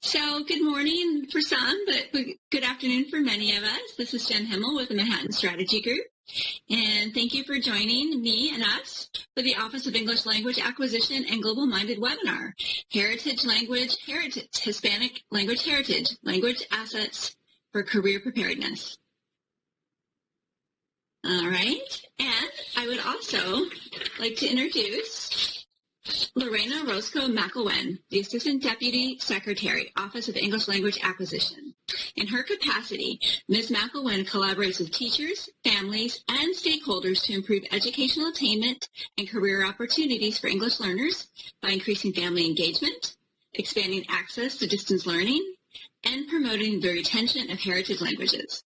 So good morning for some, but good afternoon for many of us. This is Jen Himmel with the Manhattan Strategy Group. And thank you for joining me and us for the Office of English Language Acquisition and GlobalMindED webinar, Hispanic Language Heritage, Language Assets for Career Preparedness. All right, and I would also like to introduce Lorena Orozco Mcelwen, the Assistant Deputy Secretary, Office of English Language Acquisition. In her capacity, Ms. Mcelwen collaborates with teachers, families, and stakeholders to improve educational attainment and career opportunities for English learners by increasing family engagement, expanding access to distance learning, and promoting the retention of heritage languages.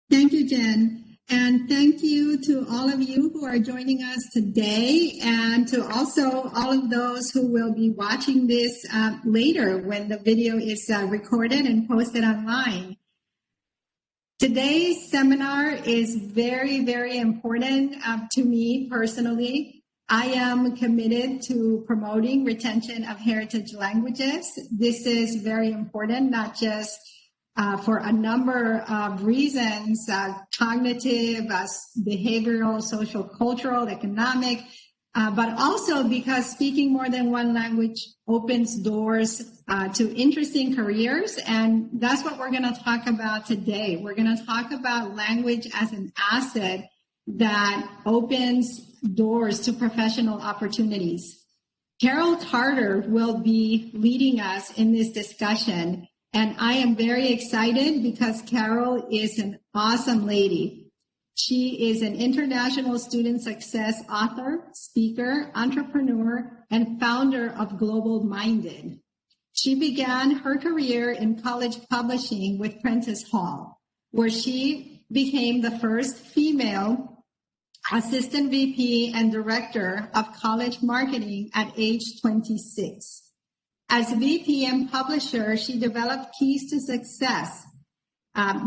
Thank you, Jen. And thank you to all of you who are joining us today, and to also all of those who will be watching this later when the video is recorded and posted online. Today's seminar is very, very important to me personally. I am committed to promoting retention of heritage languages. This is very important, not just for a number of reasons, cognitive, behavioral, social, cultural, economic, but also because speaking more than one language opens doors to interesting careers. And that's what we're going to talk about today. We're going to talk about language as an asset that opens doors to professional opportunities. Carol Carter will be leading us in this discussion. And I am very excited because Carol is an awesome lady. She is an international student success author, speaker, entrepreneur, and founder of GlobalMindED. She began her career in college publishing with Prentice Hall, where she became the first female assistant VP and director of college marketing at age 26. As VP and publisher, she developed Keys to Success.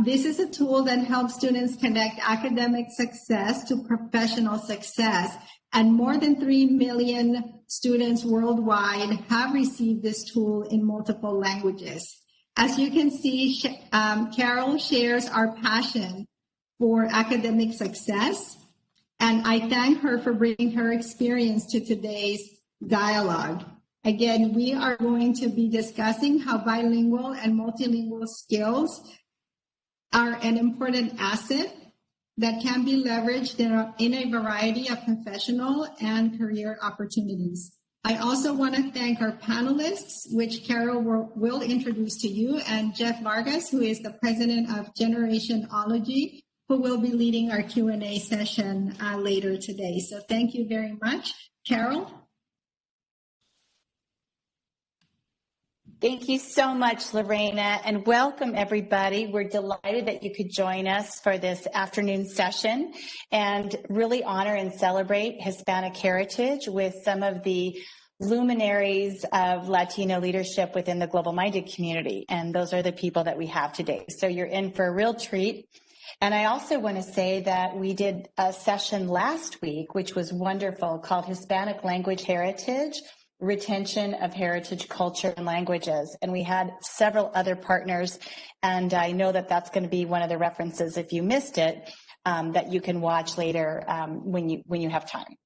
This is a tool that helps students connect academic success to professional success. And more than 3 million students worldwide have received this tool in multiple languages. As you can see, Carol shares our passion for academic success. And I thank her for bringing her experience to today's dialogue. Again, we are going to be discussing how bilingual and multilingual skills are an important asset that can be leveraged in a variety of professional and career opportunities. I also want to thank our panelists, which Carol will introduce to you, and Jeff Vargas, who is the president of Generationology, who will be leading our Q&A session later today. So thank you very much. Carol? Thank you so much, Lorena, and welcome everybody. We're delighted that you could join us for this afternoon session and really honor and celebrate Hispanic heritage with some of the luminaries of Latino leadership within the GlobalMindED community. And those are the people that we have today. So you're in for a real treat. And I also want to say that we did a session last week, which was wonderful, called Hispanic Language Heritage, Retention of Heritage Culture and Languages. And we had several other partners, and I know that that's going to be one of the references, if you missed it, that you can watch later when you have time.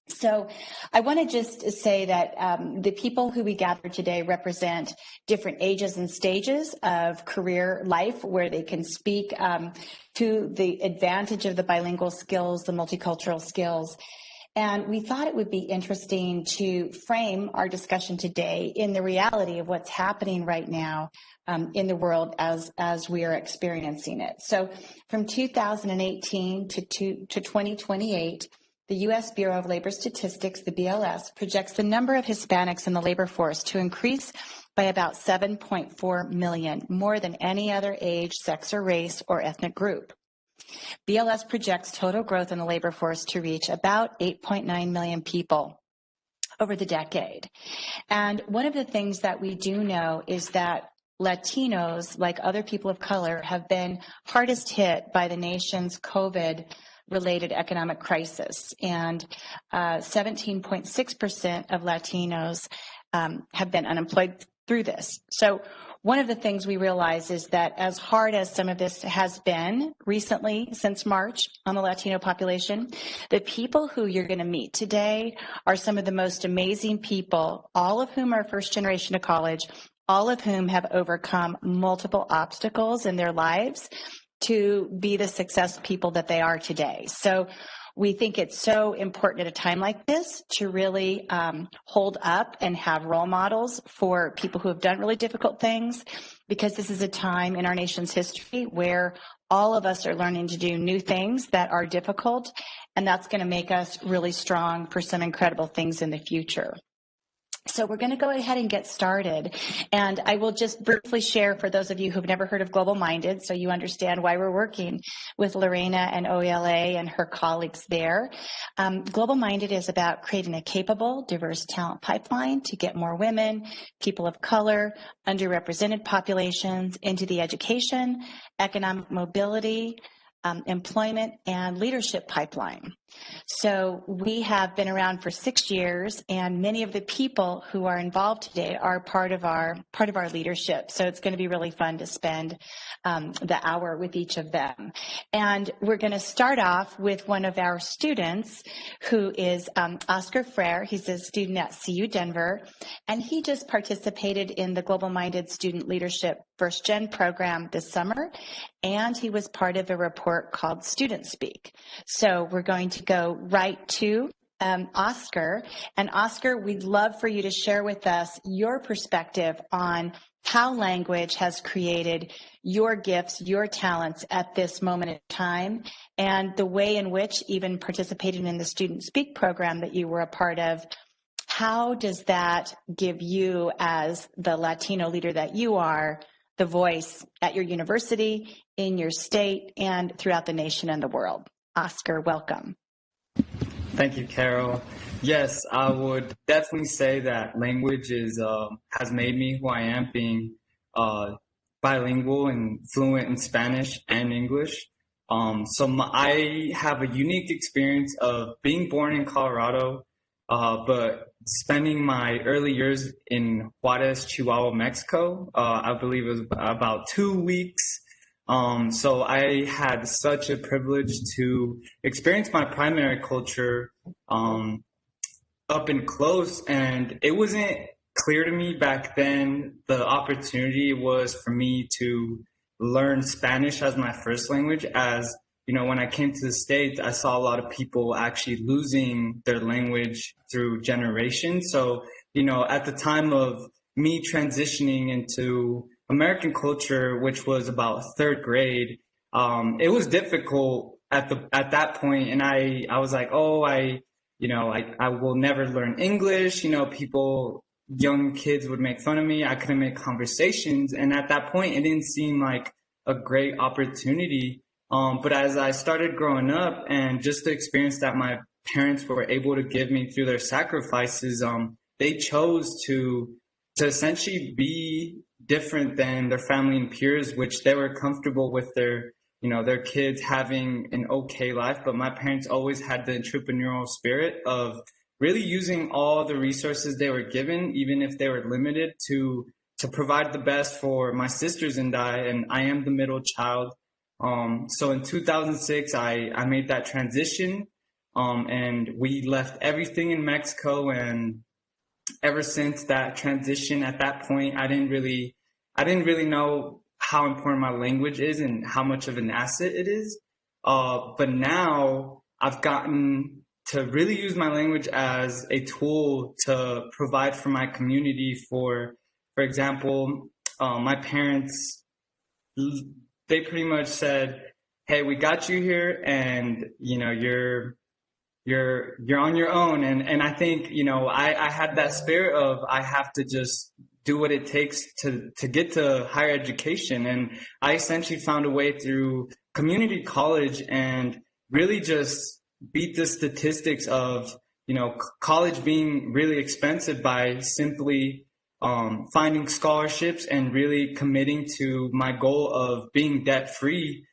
So I want to just say that the people who we gathered today represent different ages and stages of career life where they can speak to the advantage of the bilingual skills, the multicultural skills. And we thought it would be interesting to frame our discussion today in the reality of what's happening right now in the world as we are experiencing it. So from 2018 to 2028, the U.S. Bureau of Labor Statistics, the BLS, projects the number of Hispanics in the labor force to increase by about 7.4 million, more than any other age, sex, or race, or ethnic group. BLS projects total growth in the labor force to reach about 8.9 million people over the decade. And one of the things that we do know is that Latinos, like other people of color, have been hardest hit by the nation's COVID related economic crisis, and 17.6% of Latinos have been unemployed through this. So one of the things we realize is that as hard as some of this has been recently, since March, on the Latino population, the people who you're going to meet today are some of the most amazing people, all of whom are first generation to college, all of whom have overcome multiple obstacles in their lives to be the success people that they are today. So we think it's so important at a time like this to really hold up and have role models for people who have done really difficult things, because this is a time in our nation's history where all of us are learning to do new things that are difficult, and that's going to make us really strong for some incredible things in the future. So we're going to go ahead and get started, and I will just briefly share for those of you who've never heard of GlobalMindED, so you understand why we're working with Lorena and OELA and her colleagues there. GlobalMindED is about creating a capable, diverse talent pipeline to get more women, people of color, underrepresented populations into the education, economic mobility, employment, and leadership pipeline. So we have been around for 6 years, and many of the people who are involved today are part of our leadership. So it's going to be really fun to spend the hour with each of them. And we're going to start off with one of our students, who is Oscar Freyr. He's a student at CU Denver, and he just participated in the GlobalMindED Student Leadership First Gen program this summer, and he was part of a report called Student Speak. So we're going to go right to Oscar. And Oscar, we'd love for you to share with us your perspective on how language has created your gifts, your talents at this moment in time, and the way in which, even participating in the Student Speak program that you were a part of, how does that give you, as the Latino leader that you are, the voice at your university, in your state, and throughout the nation and the world? Oscar, welcome. Thank you, Carol. Yes, I would definitely say that language has made me who I am, being bilingual and fluent in Spanish and English. I have a unique experience of being born in Colorado, but spending my early years in Juarez, Chihuahua, Mexico. I believe it was about 2 weeks. So I had such a privilege to experience my primary culture up and close, and it wasn't clear to me back then the opportunity was for me to learn Spanish as my first language. As you know, when I came to the States, I saw a lot of people actually losing their language through generations. So, you know, at the time of me transitioning into American culture, which was about third grade, it was difficult at that point. And I was like, I will never learn English. You know, young kids would make fun of me. I couldn't make conversations. And at that point, it didn't seem like a great opportunity. But as I started growing up, and just the experience that my parents were able to give me through their sacrifices, they chose to essentially be different than their family and peers, which they were comfortable with their kids having an okay life. But my parents always had the entrepreneurial spirit of really using all the resources they were given, even if they were limited, to provide the best for my sisters and I am the middle child. So in 2006, I made that transition, and we left everything in Mexico. And ever since that transition, at that point, I didn't really know how important my language is and how much of an asset it is. But now I've gotten to really use my language as a tool to provide for my community. For example, my parents, they pretty much said, "Hey, we got you here, and you know you're on your own." And I think, you know, I had that spirit of I have to just do what it takes to get to higher education. And I essentially found a way through community college and really just beat the statistics of, you know, college being really expensive by simply finding scholarships and really committing to my goal of being debt free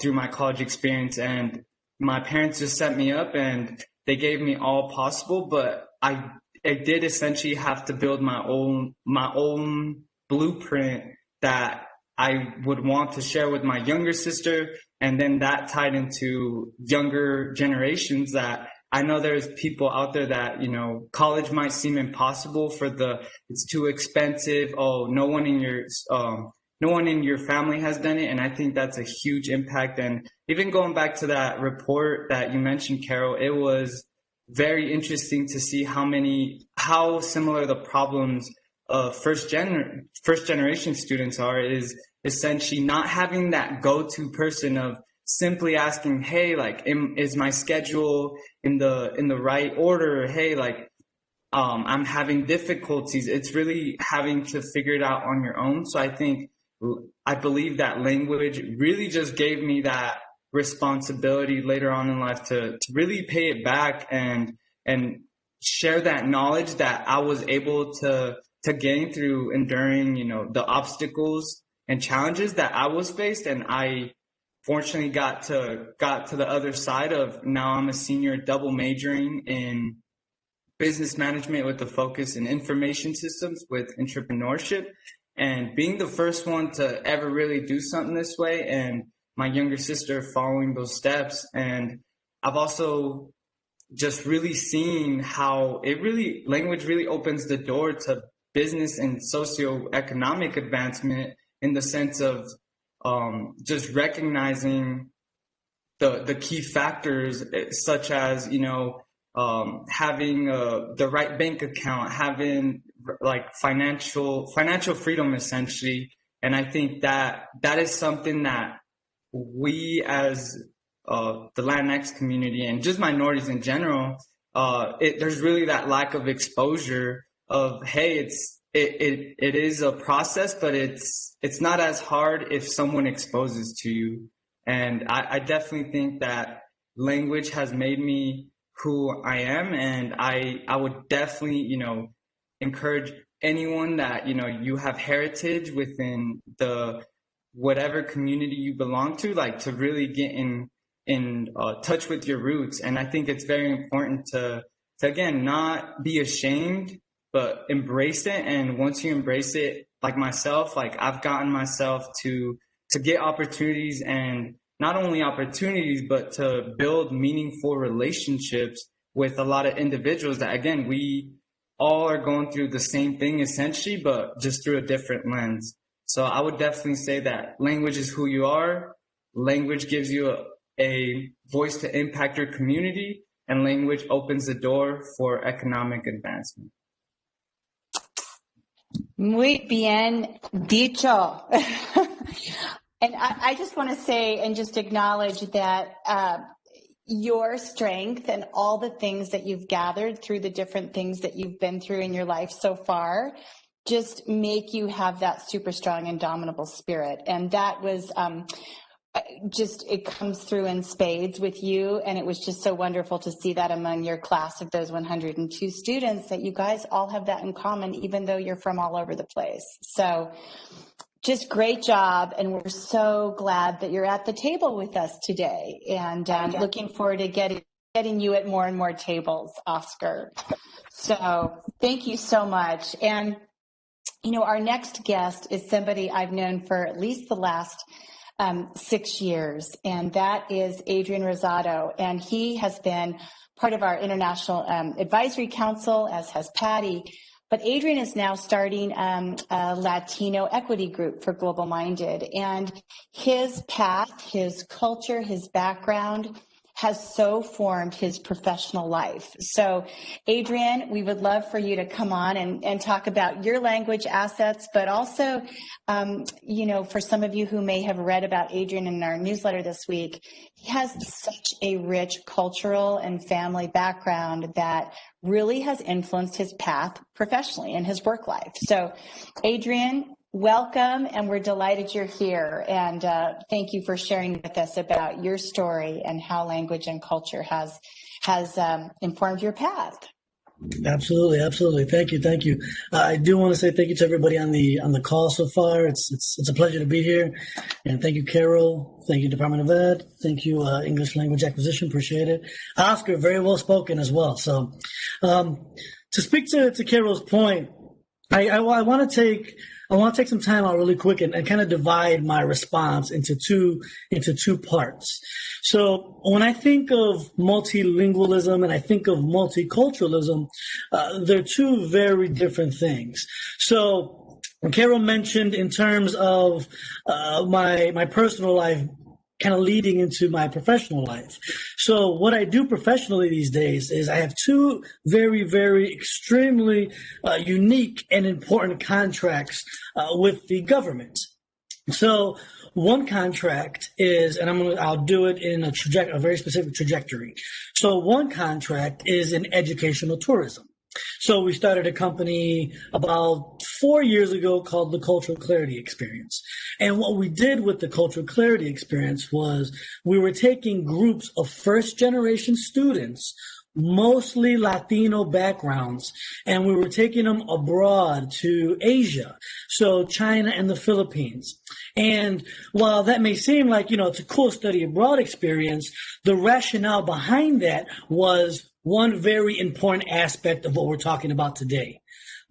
through my college experience. And my parents just set me up and they gave me all possible, but I did essentially have to build my own blueprint that I would want to share with my younger sister. And then that tied into younger generations that I know there's people out there that, you know, college might seem impossible it's too expensive. Oh, no one in your family has done it. And I think that's a huge impact. And even going back to that report that you mentioned, Carol, it was very interesting to see how similar the problems of first generation students are, is essentially not having that go-to person of simply asking, hey, like, is my schedule in the right order? Hey, like, I'm having difficulties. It's really having to figure it out on your own. So I believe that language really just gave me that responsibility later on in life to really pay it back and share that knowledge that I was able to gain through enduring, you know, the obstacles and challenges that I was faced. And I fortunately got to the other side of, now I'm a senior double majoring in business management with a focus in information systems with entrepreneurship, and being the first one to ever really do something this way, and my younger sister following those steps. And I've also just really seen how language really opens the door to business and socioeconomic advancement, in the sense of just recognizing the key factors, such as, you know, having the right bank account, having like financial freedom, essentially. And I think that is something that we as the Latinx community and just minorities in general, there's really that lack of exposure of, hey, it is a process, but it's not as hard if someone exposes to you. And I definitely think that language has made me who I am, and I would definitely, you know, encourage anyone that, you know, you have heritage within the whatever community you belong to, like, to really get in touch with your roots. And I think it's very important to again, not be ashamed, but embrace it. And once you embrace it, like myself, like, I've gotten myself to get opportunities, and not only opportunities, but to build meaningful relationships with a lot of individuals that, again, we all are going through the same thing essentially, but just through a different lens. So I would definitely say that language is who you are. Language gives you a voice to impact your community, and language opens the door for economic advancement. Muy bien dicho. And I just want to say and just acknowledge that your strength and all the things that you've gathered through the different things that you've been through in your life so far just make you have that super strong, indomitable spirit. And that was it comes through in spades with you. And it was just so wonderful to see that among your class of those 102 students, that you guys all have that in common, even though you're from all over the place. So just great job. And we're so glad that you're at the table with us today, and looking forward to getting you at more and more tables, Oscar. So thank you so much. And, you know, our next guest is somebody I've known for at least the last 6 years, and that is Adrian Rosado. And he has been part of our International Advisory Council, as has Patty. But Adrian is now starting a Latino equity group for GlobalMindED. And his path, his culture, his background has so formed his professional life. So, Adrian, we would love for you to come on and talk about your language assets, but also, you know, for some of you who may have read about Adrian in our newsletter this week, he has such a rich cultural and family background that really has influenced his path professionally in his work life. So, Adrian, welcome, and we're delighted you're here. And thank you for sharing with us about your story and how language and culture has informed your path. Absolutely, absolutely. Thank you. I do want to say thank you to everybody on the call so far. It's a pleasure to be here, and thank you, Carol. Thank you, Department of Ed. Thank you, English Language Acquisition. Appreciate it. Oscar, very well spoken as well. So, to speak to Carol's point, I want to take some time out really quick and kind of divide my response into two parts. So when I think of multilingualism and I think of multiculturalism, they're two very different things. So Carol mentioned in terms of my personal life, kind of leading into my professional life. So what I do professionally these days is I have two very, very extremely unique and important contracts with the government. So one contract is, and I'll do it in a very specific trajectory. So one contract is in educational tourism. So we started a company about 4 years ago called the Cultural Clarity Experience. And what we did with the Cultural Clarity Experience was we were taking groups of first-generation students, mostly Latino backgrounds, and we were taking them abroad to Asia, so China and the Philippines. And while that may seem like, it's a cool study abroad experience, the rationale behind that was one very important aspect of what we're talking about today: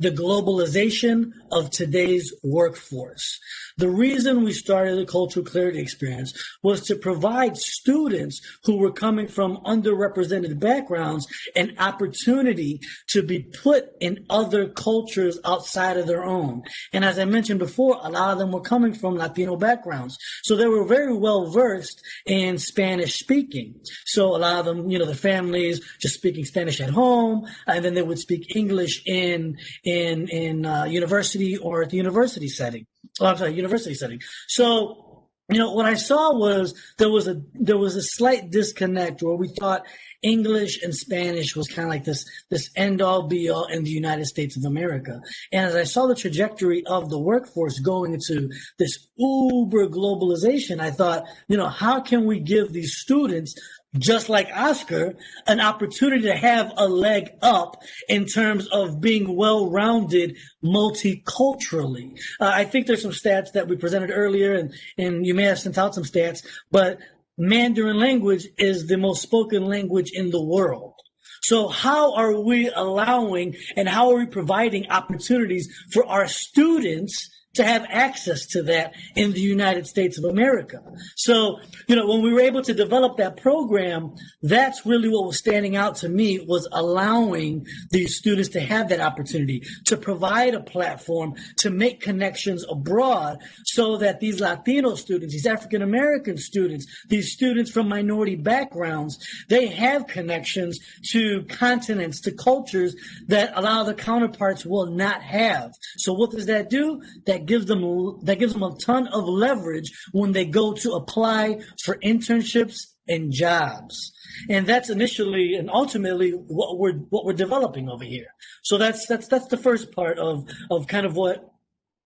the globalization of today's workforce. The reason we started the Cultural Clarity Experience was to provide students who were coming from underrepresented backgrounds an opportunity to be put in other cultures outside of their own. And as I mentioned before, a lot of them were coming from Latino backgrounds. So they were very well versed in Spanish speaking. So a lot of them, the families just speaking Spanish at home, and then they would speak English in university or at the university setting. University setting. So, what I saw was there was a slight disconnect where we thought English and Spanish was kind of like this end all be all in the United States of America. And as I saw the trajectory of the workforce going into this uber globalization, I thought, how can we give these students, just like Oscar, an opportunity to have a leg up in terms of being well-rounded multiculturally. I think there's some stats that we presented earlier, and you may have sent out some stats, but Mandarin language is the most spoken language in the world. So how are we allowing and how are we providing opportunities for our students to have access to that in the United States of America? So, when we were able to develop that program, that's really what was standing out to me, was allowing these students to have that opportunity, to provide a platform to make connections abroad so that these Latino students, these African American students, these students from minority backgrounds, they have connections to continents, to cultures that a lot of their counterparts will not have. So what does that do? That gives them a ton of leverage when they go to apply for internships and jobs. And that's initially and ultimately what we're developing over here. So that's the first part of kind of what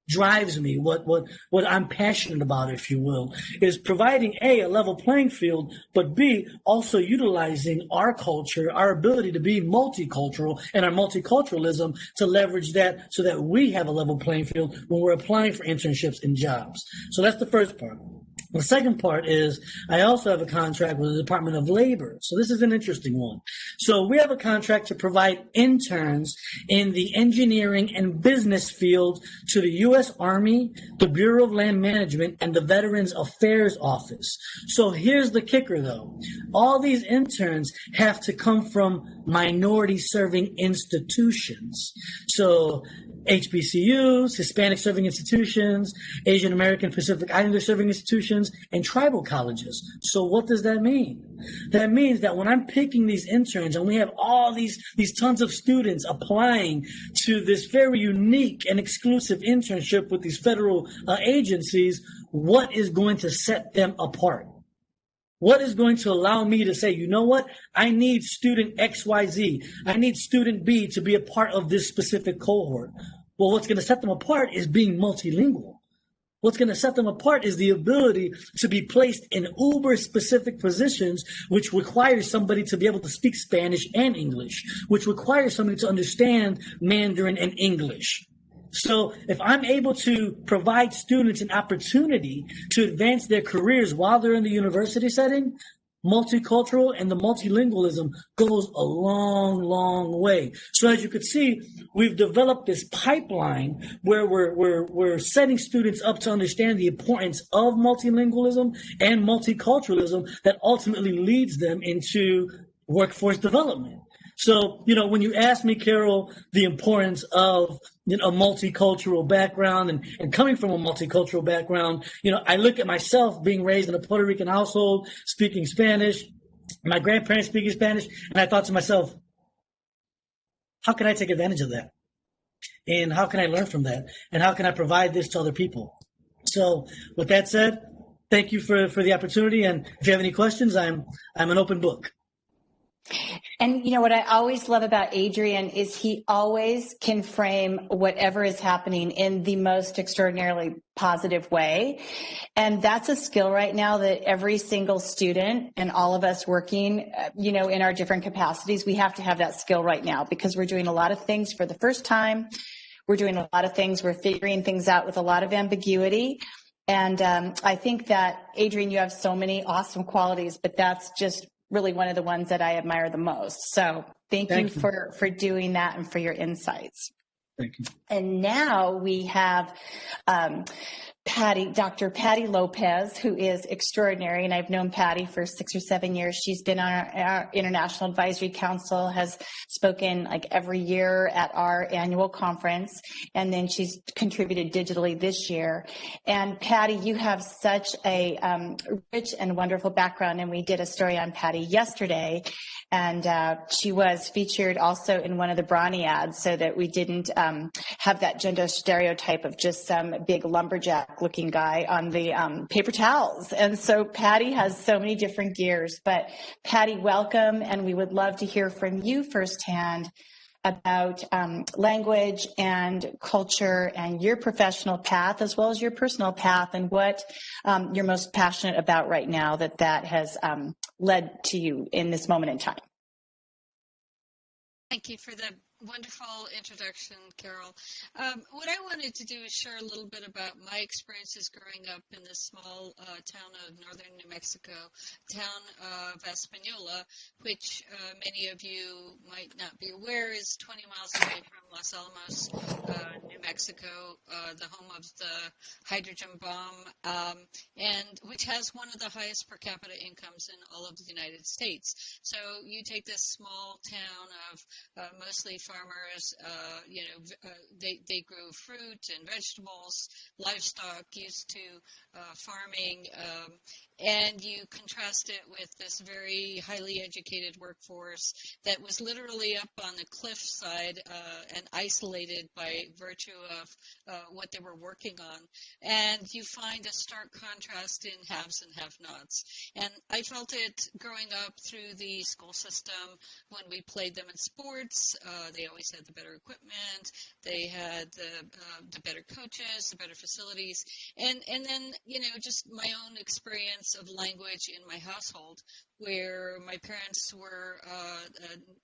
drives me, what I'm passionate about, if you will, is providing a level playing field, but B, also utilizing our culture, our ability to be multicultural and our multiculturalism to leverage that so that we have a level playing field when we're applying for internships and jobs. So that's the first part. The second part is I also have a contract with the Department of Labor. So this is an interesting one. So we have a contract to provide interns in the engineering and business field to the U.S. Army, the Bureau of Land Management, and the Veterans Affairs Office. So here's the kicker, though. All these interns have to come from minority-serving institutions. So HBCUs, Hispanic serving institutions, Asian American Pacific Islander serving institutions, and tribal colleges. So what does that mean? That means that when I'm picking these interns and we have all these tons of students applying to this very unique and exclusive internship with these federal agencies, what is going to set them apart? What is going to allow me to say, you know what? I need student XYZ. I need student B to be a part of this specific cohort. Well, what's going to set them apart is being multilingual. What's going to set them apart is the ability to be placed in uber-specific positions, which requires somebody to be able to speak Spanish and English, which requires somebody to understand Mandarin and English. So if I'm able to provide students an opportunity to advance their careers while they're in the university setting, multicultural and the multilingualism goes a long, long way. So as you could see, we've developed this pipeline where we're setting students up to understand the importance of multilingualism and multiculturalism that ultimately leads them into workforce development. So, when you ask me, Carol, the importance of a multicultural background and coming from a multicultural background, I look at myself being raised in a Puerto Rican household, speaking Spanish, my grandparents speaking Spanish, and I thought to myself, how can I take advantage of that? And how can I learn from that? And how can I provide this to other people? So with that said, thank you for the opportunity. And if you have any questions, I'm an open book. And what I always love about Adrian is he always can frame whatever is happening in the most extraordinarily positive way. And that's a skill right now that every single student and all of us working, in our different capacities, we have to have that skill right now because we're doing a lot of things for the first time. We're doing a lot of things. We're figuring things out with a lot of ambiguity. And I think that, Adrian, you have so many awesome qualities, but that's just really one of the ones that I admire the most. So thank you for doing that and for your insights. Thank you. And now we have Dr. Patty Lopez, who is extraordinary. And I've known Patty for 6 or 7 years. She's been on our International Advisory Council, has spoken like every year at our annual conference. And then she's contributed digitally this year. And Patty, you have such a rich and wonderful background. And we did a story on Patty yesterday. And she was featured also in one of the Brawny ads so that we didn't have that gender stereotype of just some big lumberjack looking guy on the paper towels. And so Patty has so many different gears. But Patty, welcome. And we would love to hear from you firsthand about language and culture and your professional path as well as your personal path and what you're most passionate about right now that has led to you in this moment in time. Thank you for the wonderful introduction, Carol. What I wanted to do is share a little bit about my experiences growing up in this small town of northern New Mexico, town of Española, which many of you might not be aware is 20 miles away from Los Alamos, New Mexico, the home of the hydrogen bomb, and which has one of the highest per capita incomes in all of the United States. So you take this small town of mostly farmers, they grew fruit and vegetables, livestock, used to farming, and you contrast it with this very highly educated workforce that was literally up on the cliffside and isolated by virtue of what they were working on. And you find a stark contrast in haves and have-nots. And I felt it growing up through the school system when we played them in sports. They always had the better equipment. They had the better coaches, the better facilities. And then, just my own experience of language in my household, where my parents were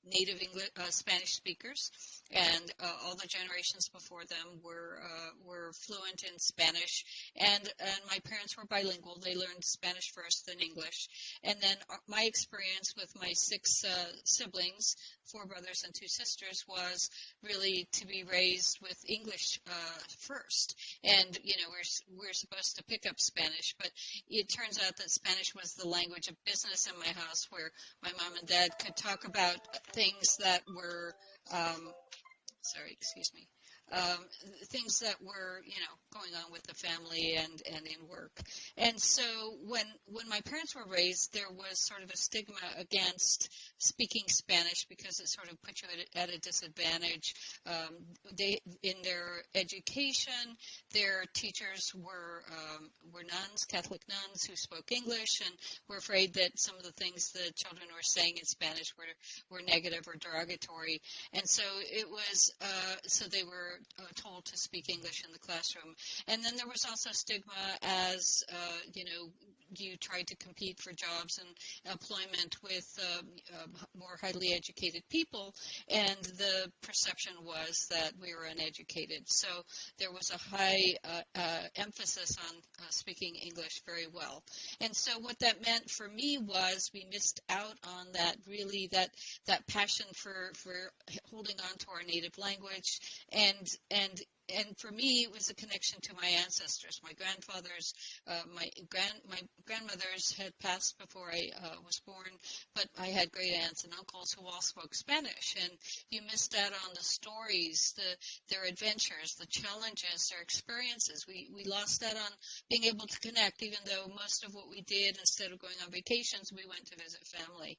native English, Spanish speakers, and all the generations before them were fluent in Spanish, and my parents were bilingual. They learned Spanish first, then English. And then my experience with my 6 siblings, 4 brothers and 2 sisters, was really to be raised with English first. And we're supposed to pick up Spanish, but it turns out that Spanish was the language of business in my house, where my mom and dad could talk about things that were things that were, going on with the family and in work. And so when my parents were raised, there was sort of a stigma against speaking Spanish because it sort of put you at a disadvantage. In their education, their teachers were nuns, Catholic nuns who spoke English, and were afraid that some of the things the children were saying in Spanish were negative or derogatory. And so it was, so they were were told to speak English in the classroom. And then there was also stigma as, you tried to compete for jobs and employment with more highly educated people, and the perception was that we were uneducated. So there was a high emphasis on speaking English very well. And so what that meant for me was we missed out on that, really, that passion for holding on to our native language, and for me, it was a connection to my ancestors. My grandfathers, my grandmothers had passed before I was born, but I had great aunts and uncles who all spoke Spanish, and you missed out on the stories, their adventures, the challenges, their experiences. We lost out on being able to connect, even though most of what we did, instead of going on vacations, we went to visit family.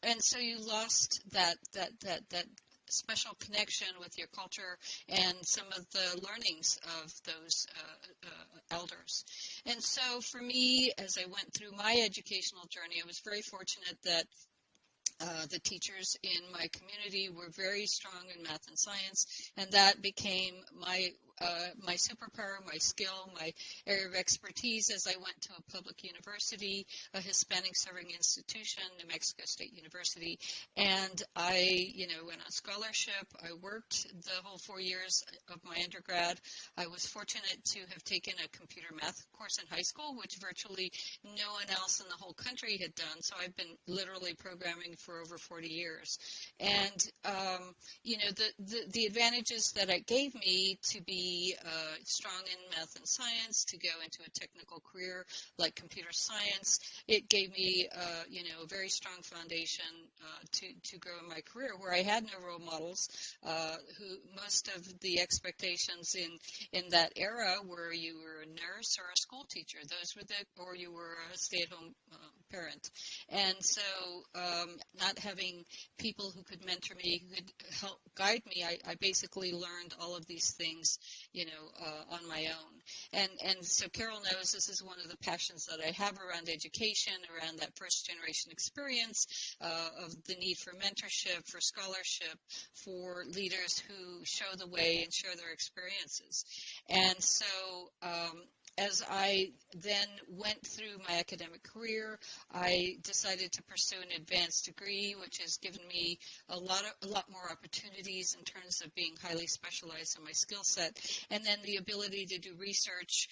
And so you lost that special connection with your culture and some of the learnings of those elders. And so for me, as I went through my educational journey, I was very fortunate that the teachers in my community were very strong in math and science, and that became my superpower, my skill, my area of expertise as I went to a public university, a Hispanic serving institution, New Mexico State University, and I, went on scholarship. I worked the whole 4 years of my undergrad. I was fortunate to have taken a computer math course in high school, which virtually no one else in the whole country had done. So I've been literally programming for over 40 years. And, the advantages that it gave me to be strong in math and science, to go into a technical career like computer science, it gave me, a very strong foundation to grow in my career, where I had no role models, who most of the expectations in that era were you were a nurse or a school teacher. Those were or you were a stay-at-home parent. And so not having people who could mentor me, who could help guide me, I basically learned all of these things, on my own. And so Carol knows this is one of the passions that I have around education, around that first generation experience, of the need for mentorship, for scholarship, for leaders who show the way and share their experiences. And so as I then went through my academic career, I decided to pursue an advanced degree, which has given me a lot more opportunities in terms of being highly specialized in my skill set. And then the ability to do research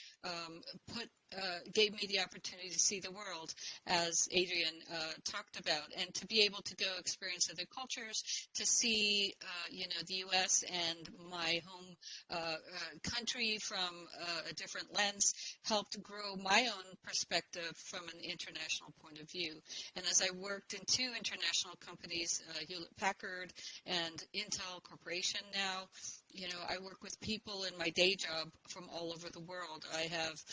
gave me the opportunity to see the world, as Adrian talked about, and to be able to go experience other cultures, to see, the U.S. and my home country from a different lens, helped grow my own perspective from an international point of view. And as I worked in two international companies, Hewlett-Packard and Intel Corporation now, I work with people in my day job from all over the world. I have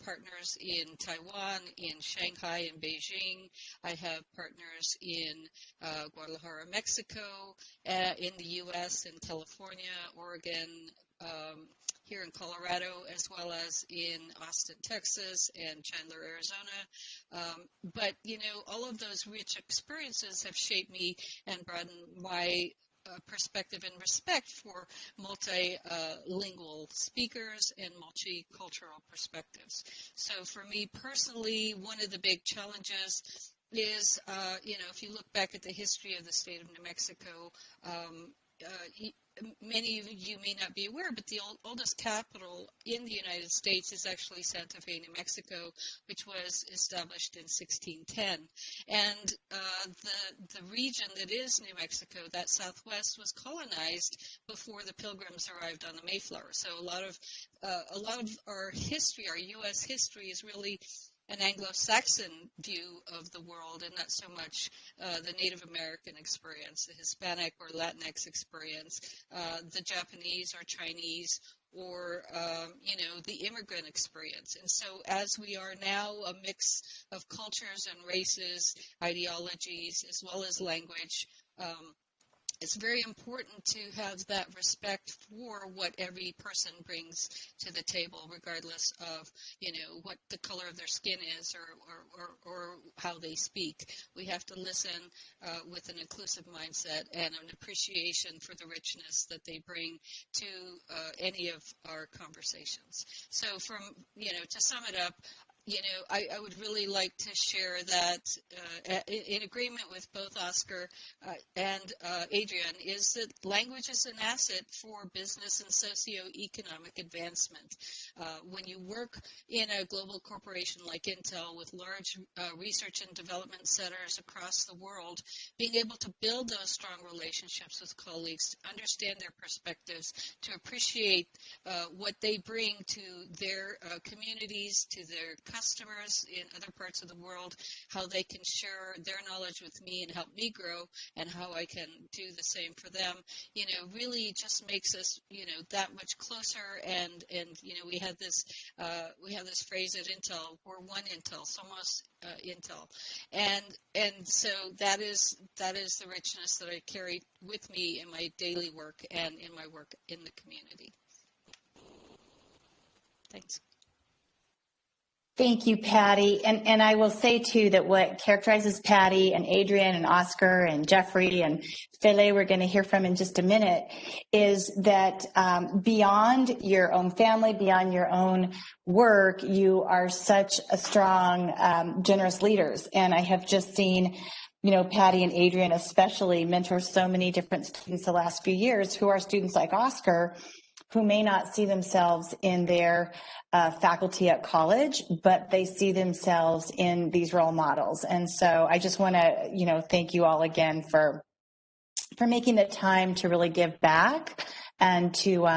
partners in Taiwan, in Shanghai, in Beijing. I have partners in Guadalajara, Mexico, in the U.S., in California, Oregon, here in Colorado, as well as in Austin, Texas, and Chandler, Arizona. But, all of those rich experiences have shaped me and broadened my perspective and respect for multilingual speakers and multicultural perspectives. So for me personally, one of the big challenges is, if you look back at the history of the state of New Mexico, many of you may not be aware, but the oldest capital in the United States is actually Santa Fe, New Mexico, which was established in 1610. And the region that is New Mexico, that Southwest, was colonized before the Pilgrims arrived on the Mayflower. So a lot of our history, our U.S. history, is really an Anglo-Saxon view of the world, and not so much the Native American experience, the Hispanic or Latinx experience, the Japanese or Chinese, or, the immigrant experience. And so as we are now a mix of cultures and races, ideologies, as well as language, it's very important to have that respect for what every person brings to the table, regardless of, what the color of their skin is or how they speak. We have to listen with an inclusive mindset and an appreciation for the richness that they bring to any of our conversations. So to sum it up, I would really like to share that in agreement with both Oscar and Adrian, is that language is an asset for business and socioeconomic advancement. When you work in a global corporation like Intel with large research and development centers across the world, being able to build those strong relationships with colleagues, to understand their perspectives, to appreciate what they bring to their communities, to their customers in other parts of the world, how they can share their knowledge with me and help me grow, and how I can do the same for them, really just makes us, that much closer. And we have this phrase at Intel, we're one Intel, somos Intel, and so that is the richness that I carry with me in my daily work and in my work in the community. Thanks. Thank you, Patty. And I will say, too, that what characterizes Patty and Adrian and Oscar and Jeffrey and Freyr, we're going to hear from in just a minute, is that beyond your own family, beyond your own work, you are such a strong, generous leaders. And I have just seen Patty and Adrian especially mentor so many different students the last few years who are students like Oscar, who may not see themselves in their faculty at college, but they see themselves in these role models. And so I just want to, thank you all again for making the time to really give back and to,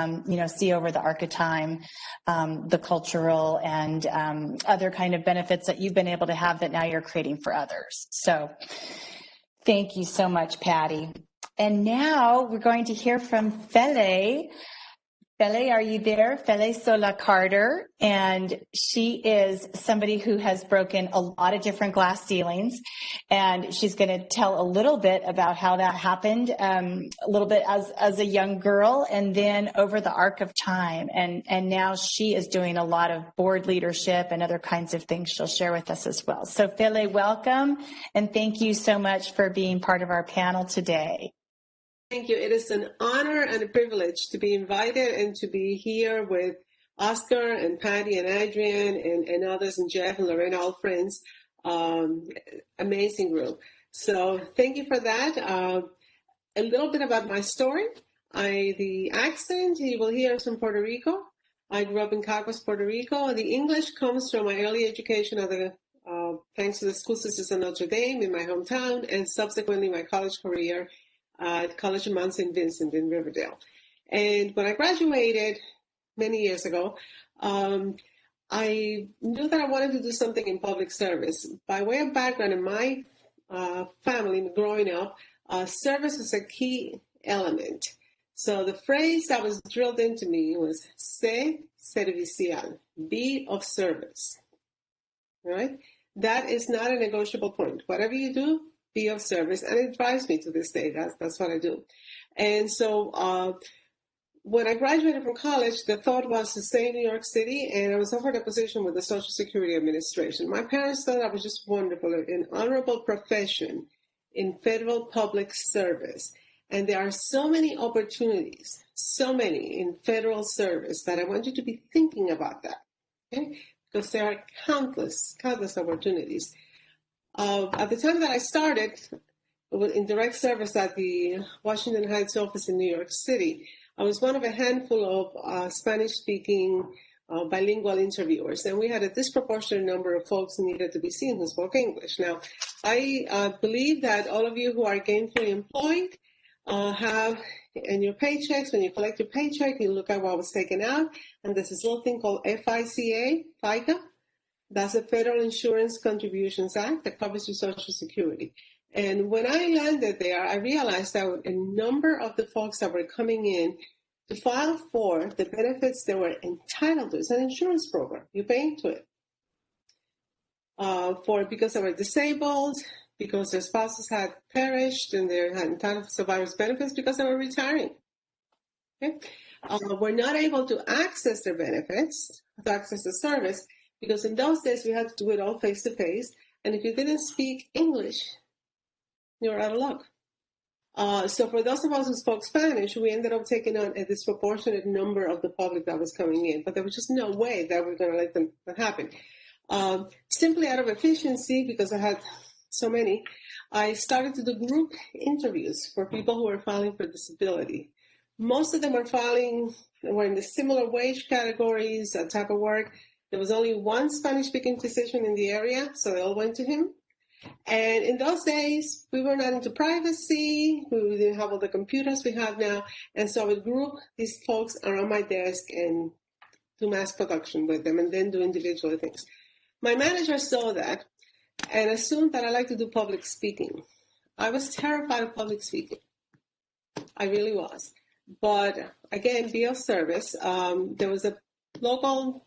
see over the arc of time, the cultural and other kind of benefits that you've been able to have that now you're creating for others. So thank you so much, Patty. And now we're going to hear from Freyr. Freyr, are you there? Freyr Sola Carter, and she is somebody who has broken a lot of different glass ceilings, and she's going to tell a little bit about how that happened, a little bit as a young girl, and then over the arc of time, and now she is doing a lot of board leadership and other kinds of things she'll share with us as well. So Freyr, welcome, and thank you so much for being part of our panel today. Thank you. It is an honor and a privilege to be invited and to be here with Oscar and Patty and Adrian and others, and Jeff and Lorena, all friends. Amazing group. So thank you for that. A little bit about my story. The accent you will hear is from Puerto Rico. I grew up in Caguas, Puerto Rico. The English comes from my early education thanks to the school sisters at Notre Dame in my hometown, and subsequently my college career at College of Mount St. Vincent in Riverdale. And when I graduated many years ago, I knew that I wanted to do something in public service. By way of background, in my family growing up, service was a key element. So the phrase that was drilled into me was "sé servicial," be of service. Right? That is not a negotiable point. Whatever you do, be of service, and it drives me to this day. That's what I do. And so when I graduated from college, the thought was to stay in New York City, and I was offered a position with the Social Security Administration. My parents thought I was just wonderful, an honorable profession in federal public service. And there are so many opportunities, so many in federal service, that I want you to be thinking about that, okay? Because there are countless opportunities. At the time that I started in direct service at the Washington Heights office in New York City, I was one of a handful of Spanish-speaking bilingual interviewers, and we had a disproportionate number of folks who needed to be seen who spoke English. Now, I believe that all of you who are gainfully employed have in your paychecks, when you collect your paycheck, you look at what was taken out, and there's this little thing called FICA. That's the Federal Insurance Contributions Act that covers your Social Security. And when I landed there, I realized that a number of the folks that were coming in to file for the benefits they were entitled to, it's an insurance program, you pay into it, because they were disabled, because their spouses had perished and they had entitled survivors benefits because they were retiring. Okay? Were not able to access their benefits, to access the service, because in those days we had to do it all face-to-face, and if you didn't speak English, you were out of luck. So for those of us who spoke Spanish, we ended up taking on a disproportionate number of the public that was coming in, but there was just no way that we were going to let that happen. Simply out of efficiency, because I had so many, I started to do group interviews for people who were filing for disability. Most of them were in the similar wage categories, that type of work. There was only one Spanish-speaking physician in the area, so they all went to him. And in those days, we were not into privacy. We didn't have all the computers we have now. And so I would group these folks around my desk and do mass production with them and then do individual things. My manager saw that and assumed that I like to do public speaking. I was terrified of public speaking. I really was. But again, be of service. There was a local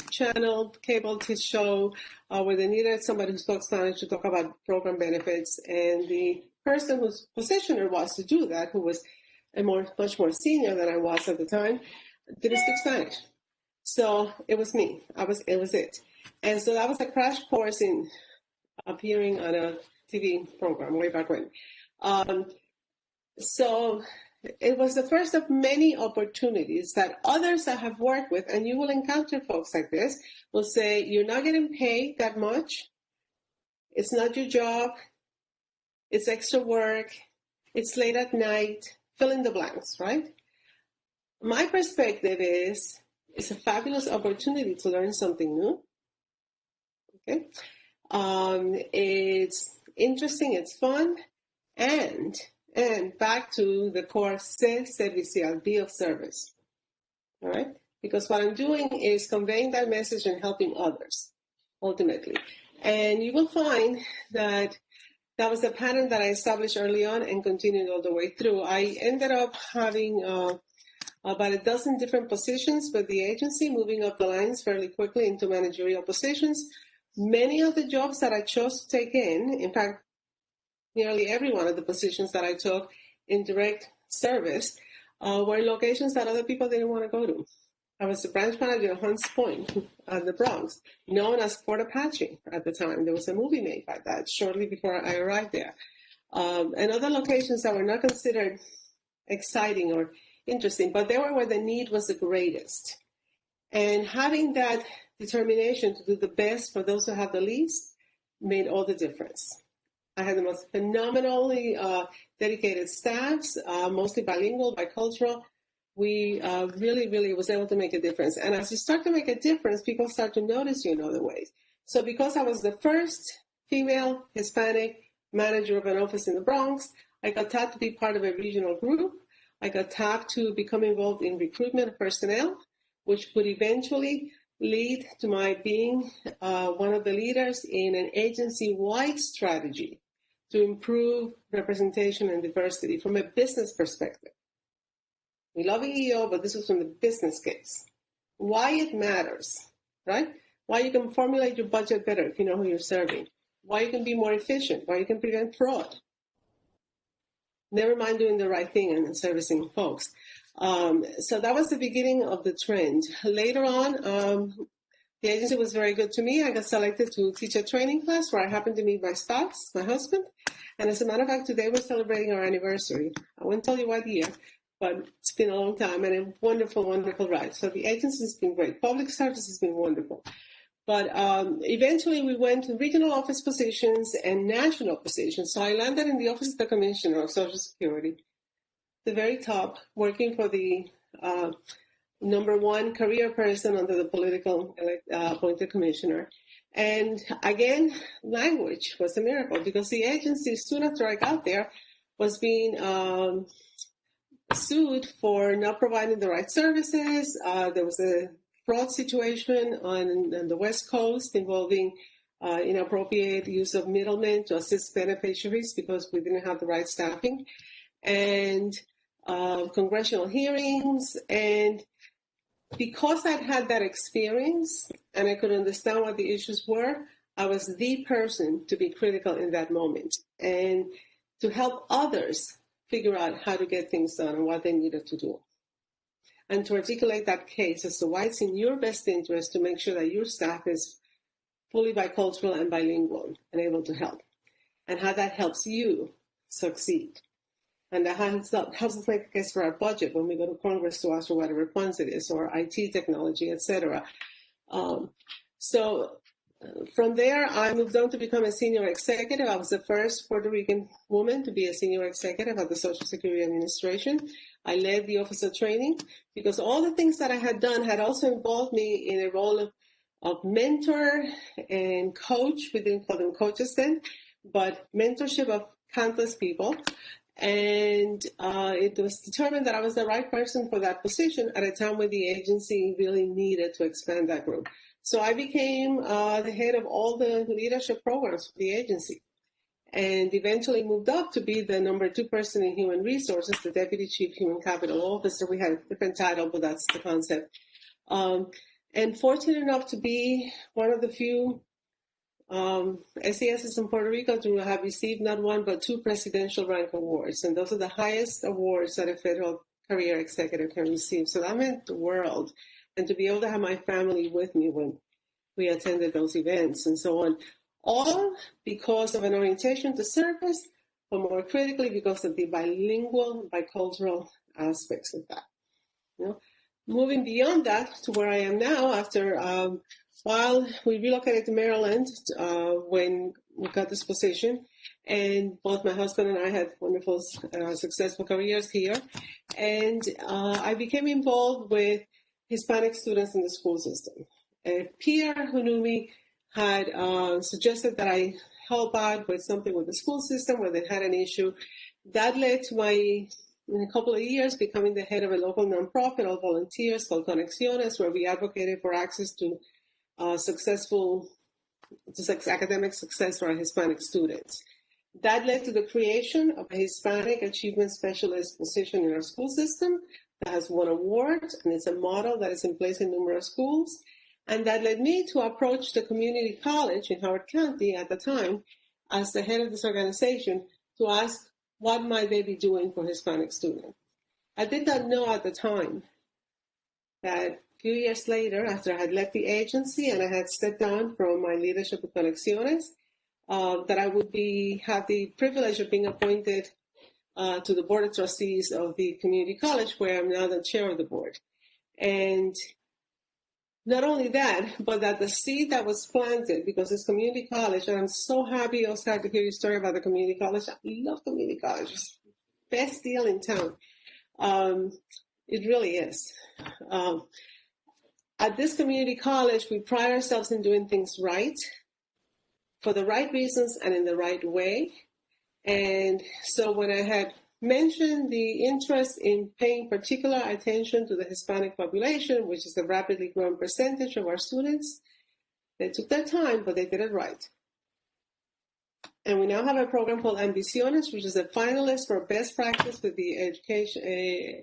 channel cable show where they needed somebody who spoke Spanish to talk about program benefits, and the person whose position it was to do that, who was much more senior than I was at the time, didn't speak Spanish. So it was me. It was it. And so that was a crash course in appearing on a TV program way back when. So it was the first of many opportunities that others that have worked with, and you will encounter folks like this, will say, you're not getting paid that much. It's not your job. It's extra work. It's late at night. Fill in the blanks, right? My perspective is, it's a fabulous opportunity to learn something new. Okay? It's interesting. It's fun. And back to the core, ser servicial, be of service. All right? Because what I'm doing is conveying that message and helping others, ultimately. And you will find that that was a pattern that I established early on and continued all the way through. I ended up having about a dozen different positions with the agency, moving up the lines fairly quickly into managerial positions. Many of the jobs that I chose to take in fact, nearly every one of the positions that I took in direct service were locations that other people didn't want to go to. I was the branch manager at Hunts Point, the Bronx, known as Fort Apache at the time. There was a movie made by that shortly before I arrived there. And other locations that were not considered exciting or interesting, but they were where the need was the greatest. And having that determination to do the best for those who have the least made all the difference. I had the most phenomenally dedicated staffs, mostly bilingual, bicultural. We really was able to make a difference. And as you start to make a difference, people start to notice you in other ways. So because I was the first female Hispanic manager of an office in the Bronx, I got tapped to be part of a regional group. I got tapped to become involved in recruitment of personnel, which would eventually lead to my being one of the leaders in an agency-wide strategy to improve representation and diversity from a business perspective. We love EEO, but this was from the business case. Why it matters, right? Why you can formulate your budget better if you know who you're serving. Why you can be more efficient. Why you can prevent fraud. Never mind doing the right thing and servicing folks. So that was the beginning of the trend. Later on, the agency was very good to me. I got selected to teach a training class where I happened to meet my spouse, my husband. And as a matter of fact, today we're celebrating our anniversary. I won't tell you what year, but it's been a long time and a wonderful, wonderful ride. So the agency has been great. Public service has been wonderful. But eventually we went to regional office positions and national positions. So I landed in the Office of the Commissioner of Social Security, the very top, working for the number one career person under the political appointed commissioner. And again, language was a miracle because the agency, soon after I got there, was being sued for not providing the right services. There was a fraud situation on the West Coast involving inappropriate use of middlemen to assist beneficiaries because we didn't have the right staffing. And congressional hearings, and because I'd had that experience and I could understand what the issues were, I was the person to be critical in that moment and to help others figure out how to get things done and what they needed to do. And to articulate that case as to why it's in your best interest to make sure that your staff is fully bicultural and bilingual and able to help, and how that helps you succeed. And that helps us make a case for our budget when we go to Congress to ask for whatever funds it is, or IT technology, etc. From there, I moved on to become a senior executive. I was the first Puerto Rican woman to be a senior executive at the Social Security Administration. I led the Office of Training because all the things that I had done had also involved me in a role of mentor and coach. We didn't call them coaches then, but mentorship of countless people. And it was determined that I was the right person for that position at a time when the agency really needed to expand that group. So I became the head of all the leadership programs for the agency, and eventually moved up to be the number 2 person in human resources, the Deputy Chief Human Capital Officer. We had a different title, but that's the concept. And fortunate enough to be one of the few SESs in Puerto Rico to have received not 1 but 2 presidential rank awards. And those are the highest awards that a federal career executive can receive. So that meant the world. And to be able to have my family with me when we attended those events and so on, all because of an orientation to service, but more critically because of the bilingual, bicultural aspects of that. You know? Moving beyond that to where I am now, after while we relocated to Maryland when we got this position, and both my husband and I had wonderful, successful careers here, and I became involved with Hispanic students in the school system. A peer who knew me had suggested that I help out with something with the school system where they had an issue. That led to my, in a couple of years, becoming the head of a local nonprofit, all volunteers, called Conexiones, where we advocated for access to academic success for our Hispanic students. That led to the creation of a Hispanic Achievement Specialist position in our school system that has won awards, and it's a model that is in place in numerous schools. And that led me to approach the community college in Howard County at the time as the head of this organization to ask what might they be doing for Hispanic students. I did not know at the time that a few years later, after I had left the agency and I had stepped down from my leadership at Conexiones, that I would have the privilege of being appointed to the board of trustees of the community college, where I'm now the chair of the board. And not only that, but that the seed that was planted, because it's community college, and I'm so happy, Oscar, to hear your story about the community college. I love community colleges. Best deal in town. It really is. At this community college, we pride ourselves in doing things right, for the right reasons and in the right way. And so when I had mentioned the interest in paying particular attention to the Hispanic population, which is a rapidly growing percentage of our students, they took their time, but they did it right. And we now have a program called Ambiciones, which is a finalist for best practice with the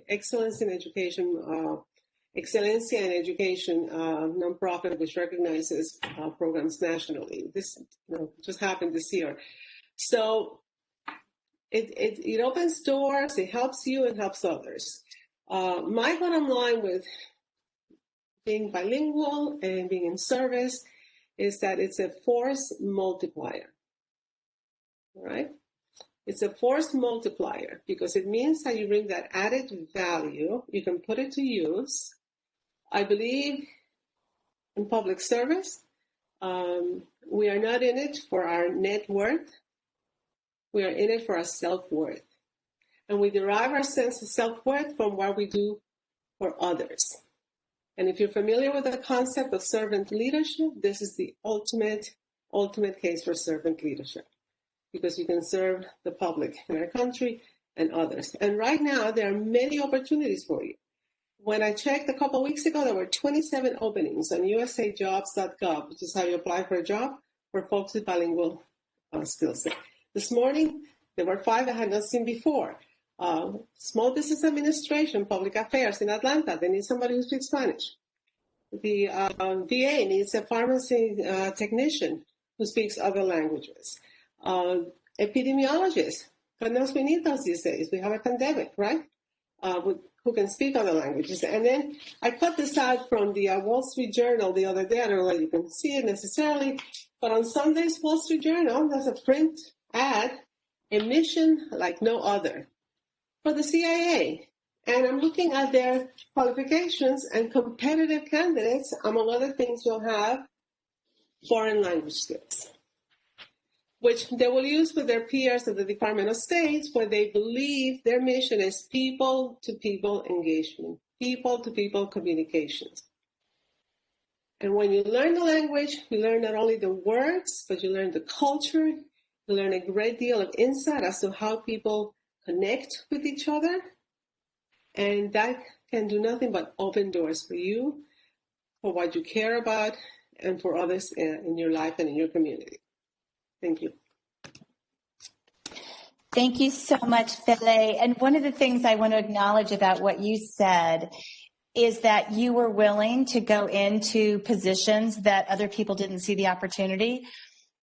Excelencia in Education nonprofit, which recognizes programs nationally. This just happened this year. So it opens doors, it helps you, it helps others. My bottom line with being bilingual and being in service is that it's a force multiplier. All right? It's a force multiplier because it means that you bring that added value, you can put it to use. I believe in public service. We are not in it for our net worth. We are in it for our self-worth. And we derive our sense of self-worth from what we do for others. And if you're familiar with the concept of servant leadership, this is the ultimate case for servant leadership, because you can serve the public in our country and others. And right now, there are many opportunities for you. When I checked a couple of weeks ago, there were 27 openings on usajobs.gov, which is how you apply for a job, for folks with bilingual skill set. This morning, there were 5 I had not seen before. Small Business Administration, Public Affairs in Atlanta. They need somebody who speaks Spanish. The VA needs a pharmacy technician who speaks other languages. Epidemiologists, we need those these days. We have a pandemic, right? Who can speak other languages. And then I cut this out from the Wall Street Journal the other day. I don't know if you can see it necessarily, but on Sunday's Wall Street Journal, there's a print ad, a mission like no other, for the CIA. And I'm looking at their qualifications, and competitive candidates, among other things, will have foreign language skills, which they will use with their peers at the Department of State, where they believe their mission is people-to-people engagement, people-to-people communications. And when you learn the language, you learn not only the words, but you learn the culture, you learn a great deal of insight as to how people connect with each other. And that can do nothing but open doors for you, for what you care about, and for others in your life and in your community. Thank you. Thank you so much, Fele. And one of the things I want to acknowledge about what you said is that you were willing to go into positions that other people didn't see the opportunity.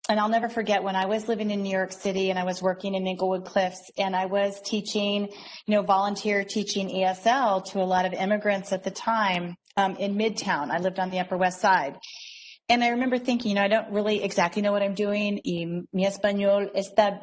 And I'll never forget when I was living in New York City and I was working in Inglewood Cliffs and I was teaching, volunteer teaching ESL to a lot of immigrants at the time in Midtown. I lived on the Upper West Side. And I remember thinking, I don't really exactly know what I'm doing. Y mi español está,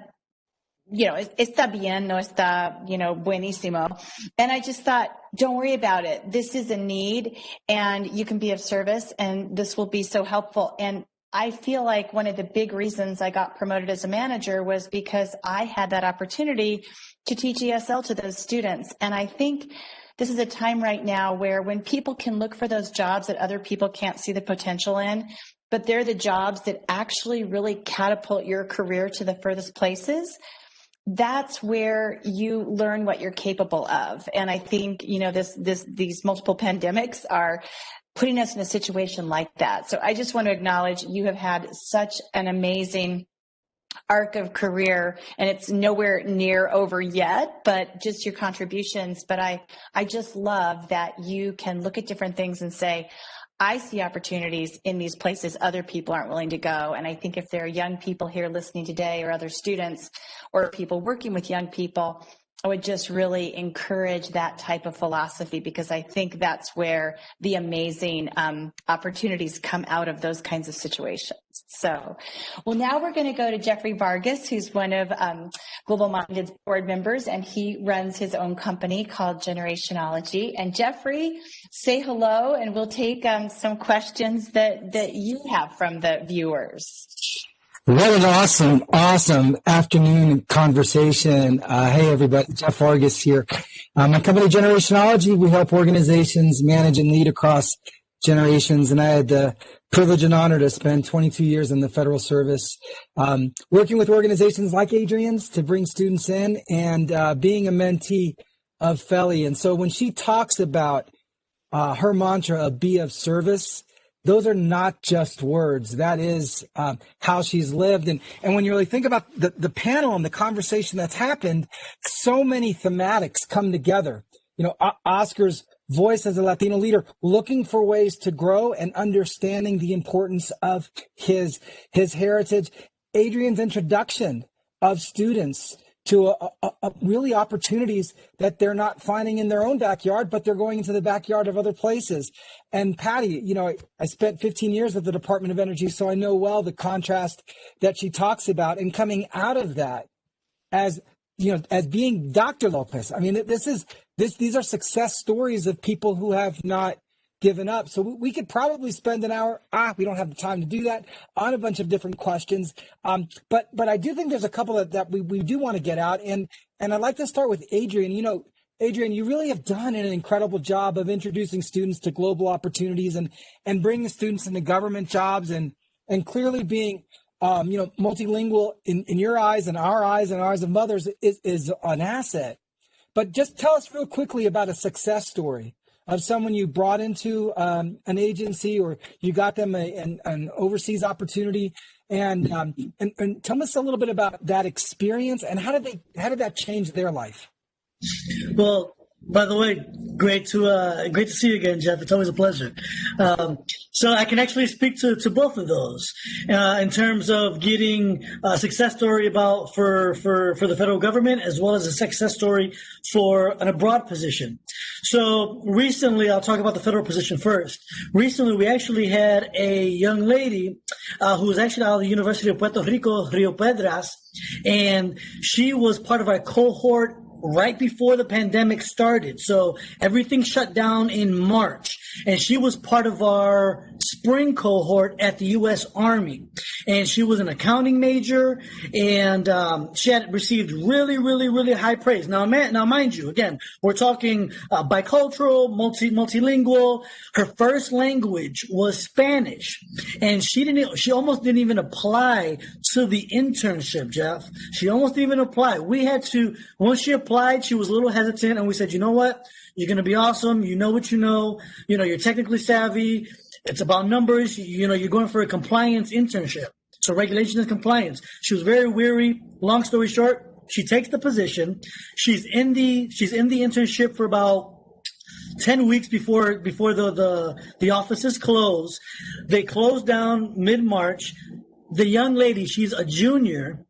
está bien, no está, buenísimo. And I just thought, don't worry about it. This is a need and you can be of service and this will be so helpful. And I feel like one of the big reasons I got promoted as a manager was because I had that opportunity to teach ESL to those students. And I think this is a time right now where when people can look for those jobs that other people can't see the potential in, but they're the jobs that actually really catapult your career to the furthest places, that's where you learn what you're capable of. And I think, these multiple pandemics are putting us in a situation like that. So I just want to acknowledge you have had such an amazing arc of career, and it's nowhere near over yet, but just your contributions. But I just love that you can look at different things and say, I see opportunities in these places other people aren't willing to go. And I think if there are young people here listening today or other students or people working with young people, I would just really encourage that type of philosophy, because I think that's where the amazing opportunities come out of those kinds of situations. So, well, now we're going to go to Jeffrey Vargas, who's one of GlobalMindED's board members, and he runs his own company called Generationology. And Jeffrey, say hello, and we'll take some questions that you have from the viewers. What an awesome afternoon conversation. Hey, everybody. Jeff Vargas here. My company, Generationology, we help organizations manage and lead across generations. And I had the privilege and honor to spend 22 years in the federal service, working with organizations like Adrian's to bring students in and being a mentee of Feli. And so when she talks about her mantra of be of service, those are not just words. That is how she's lived. And when you really think about the panel and the conversation that's happened, so many thematics come together. Oscar's voice as a Latino leader, looking for ways to grow and understanding the importance of his heritage. Adrian's introduction of students to really opportunities that they're not finding in their own backyard, but they're going into the backyard of other places. And Patty, I spent 15 years at the Department of Energy, so I know well the contrast that she talks about, and coming out of that as being Dr. Lopez. I mean, these are success stories of people who have not given up. So we could probably spend an hour, we don't have the time to do that, on a bunch of different questions. But I do think there's a couple that we do want to get out. And I'd like to start with Adrian. Adrian, you really have done an incredible job of introducing students to global opportunities and bringing students into government jobs and clearly being, multilingual in your eyes and our eyes and ours of mothers is an asset. But just tell us real quickly about a success story of someone you brought into an agency, or you got them an overseas opportunity, and tell us a little bit about that experience and how did that change their life? Well, By the way, great to see you again, Jeff. It's always a pleasure. So I can actually speak to both of those in terms of getting a success story for the federal government, as well as a success story for an abroad position. So recently, I'll talk about the federal position first. Recently, we actually had a young lady who was actually out of the University of Puerto Rico, Rio Piedras, and she was part of our cohort right before the pandemic started. So everything shut down in March, and she was part of our spring cohort at the U.S. Army. And she was an accounting major, and she had received really, really, really high praise. Now, mind you, again, we're talking bicultural, multilingual. Her first language was Spanish, and she almost didn't even apply to the internship, Jeff. She almost didn't even apply. We had to, once she applied, she was a little hesitant, and we said, you know what? You're going to be awesome. You know what you know. You're technically savvy. It's about numbers. You're going for a compliance internship. So regulation and compliance. She was very weary. Long story short, she takes the position. She's in the internship for about 10 weeks before the offices close. They close down mid-March. The young lady, she's a junior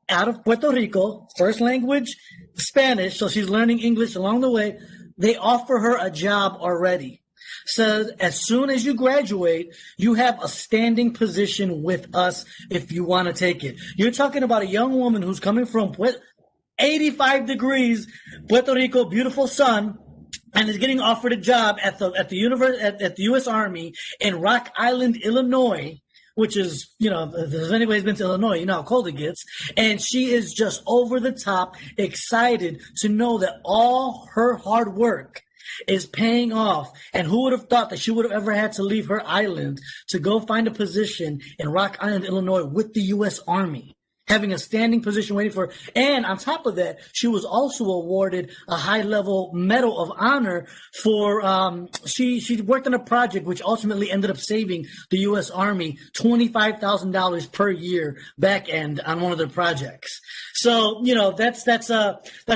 out of Puerto Rico, first language Spanish, so she's learning English along the way. They offer her a job already. So as soon as you graduate, you have a standing position with us if you want to take it. You're talking about a young woman who's coming from 85 degrees, Puerto Rico, beautiful sun, and is getting offered a job at the U.S. Army in Rock Island, Illinois, which is, if anybody's been to Illinois, you know how cold it gets. And she is just over the top excited to know that all her hard work is paying off. And who would have thought that she would have ever had to leave her island to go find a position in Rock Island, Illinois with the U.S. Army, having a standing position waiting for her. And on top of that, she was also awarded a high-level Medal of Honor for she worked on a project which ultimately ended up saving the U.S. Army $25,000 per year back end on one of their projects. So, that's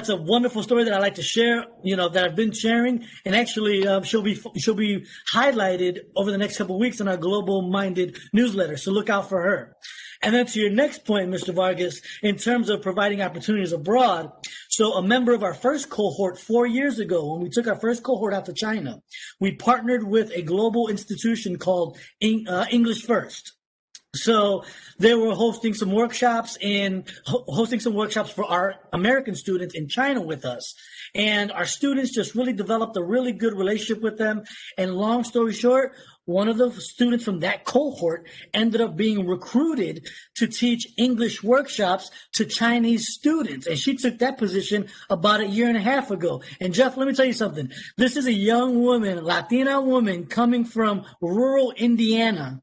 a wonderful story that I like to share, that I've been sharing. And actually, she'll be highlighted over the next couple of weeks in our GlobalMindED newsletter. So look out for her. And then to your next point, Mr. Vargas, in terms of providing opportunities abroad, so a member of our first cohort 4 years ago, when we took our first cohort out to China, we partnered with a global institution called English First. So they were hosting some workshops for our American students in China with us. And our students just really developed a really good relationship with them. And long story short, one of the students from that cohort ended up being recruited to teach English workshops to Chinese students. And she took that position about a year and a half ago. And Jeff, let me tell you something. This is a young woman, Latina woman coming from rural Indiana,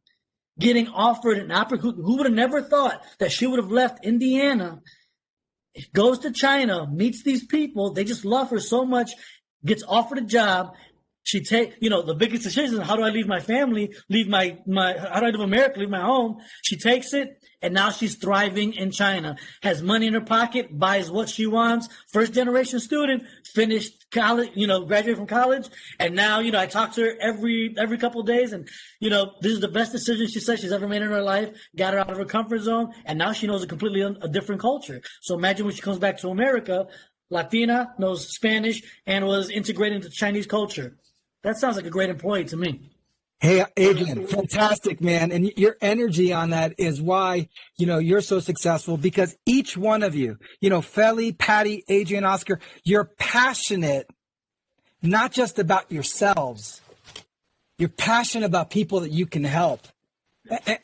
getting offered an opportunity. Who would have never thought that she would have left Indiana, goes to China, meets these people. They just love her so much, gets offered a job. She the biggest decision, how do I leave my family, how do I leave America, leave my home? She takes it, and now she's thriving in China, has money in her pocket, buys what she wants. First generation student, finished college, graduated from college. And now, I talk to her every couple of days, and, this is the best decision she said she's ever made in her life, got her out of her comfort zone. And now she knows a different culture. So imagine when she comes back to America, Latina, knows Spanish, and was integrated into Chinese culture. That sounds like a great employee to me. Hey, Adrian, fantastic, man. And your energy on that is why, you're so successful, because each one of you, Feli, Patty, Adrian, Oscar, you're passionate, not just about yourselves. You're passionate about people that you can help.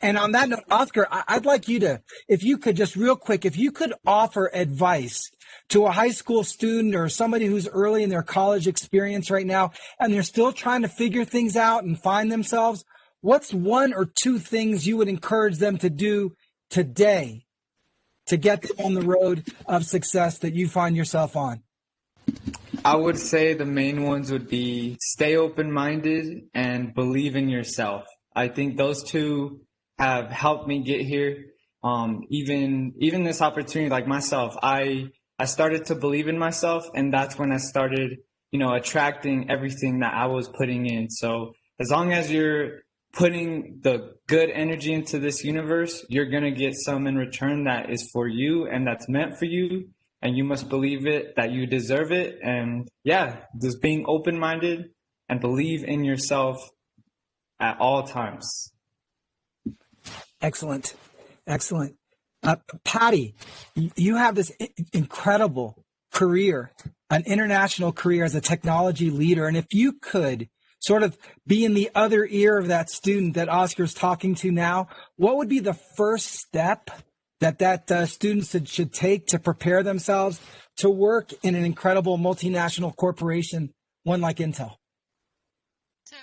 And on that note, Oscar, I'd like you to, if you could just real quick, if you could offer advice to a high school student or somebody who's early in their college experience right now, and they're still trying to figure things out and find themselves, what's one or two things you would encourage them to do today to get them on the road of success that you find yourself on? I would say the main ones would be stay open-minded and believe in yourself. I think those two have helped me get here. Even this opportunity, like myself, I started to believe in myself, and that's when I started, attracting everything that I was putting in. So as long as you're putting the good energy into this universe, you're going to get some in return that is for you and that's meant for you. And you must believe it, that you deserve it. And yeah, just being open-minded and believe in yourself at all times. Excellent. Excellent. Patty, you have this incredible career, an international career as a technology leader. And if you could sort of be in the other ear of that student that Oscar's talking to now, what would be the first step that students should take to prepare themselves to work in an incredible multinational corporation, one like Intel? So